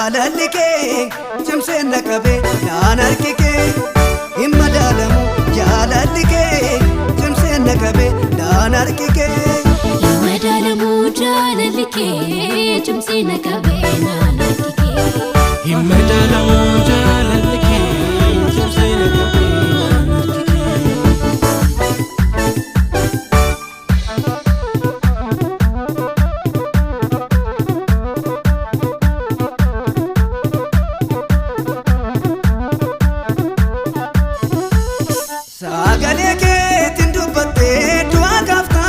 jaalalli kee cimsee na qabe naan harki kee hin madaalamu jaalalli kee cimsee na qabe naan harki kee hin madaalamu jaalalli kee cimsee na qabe naan harki kee hin madaalamu jaalalli kee cimsee na qabe naan harki kee Sagalee keetiin dubbattee du'aa gaafta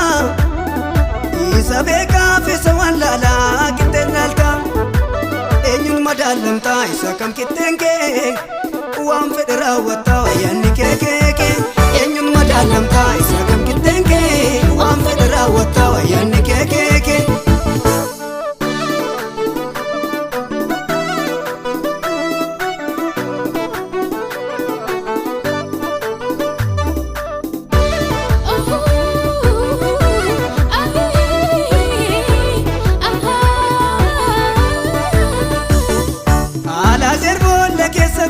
isa beekaaf isa wallaalaa qixxeen dhaalta eenyuun madaalamta isa kam qixxeen kee waan fedhe raawwatta wayyaanni kee eenyuun madaalamta isa kam qixxeen kee waan fedhe raawwatta wayyaanni kee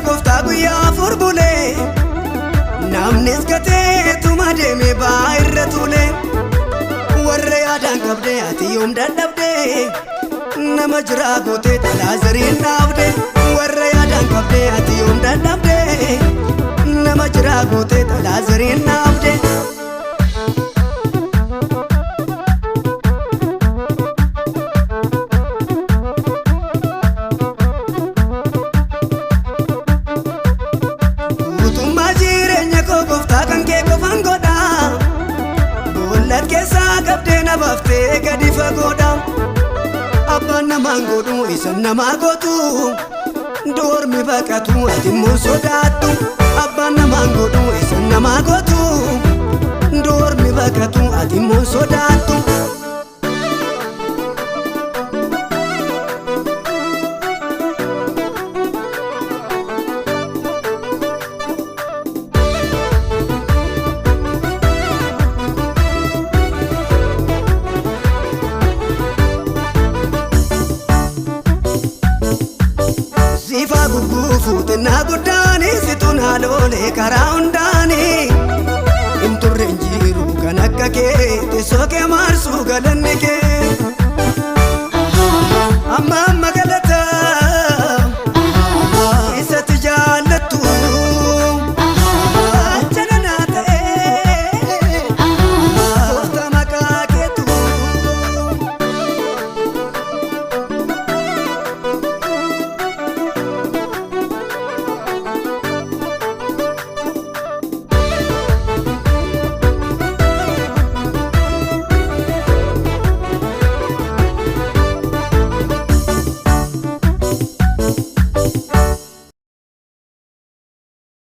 Gooftaa guyyaa furbulee namnis gatee tuma deeme baay'irra tuulee warra yaadaan qabdee ati yoom dadhabdee nama jiraa gootee dhalaa zariin dhaabdee warra yaadaan qabdee ati yoom dadhabdee nama jiraa gootee dhalaa zariin dhaabdee. Keessa qabdee na baaftee gadi fagoodha abbaan namaan godhu isa namaa gootu doormi baqatu ati immoo sodaattu abbaan namaan godhu isa namaa gootu doormi baqatu ati immoo sodaattu. Sifa gurguufuuti na guddaani situn haaloolee karaa hundaani hin turre hin jiru kan akka kee teessoo kee maarsuu galanni kee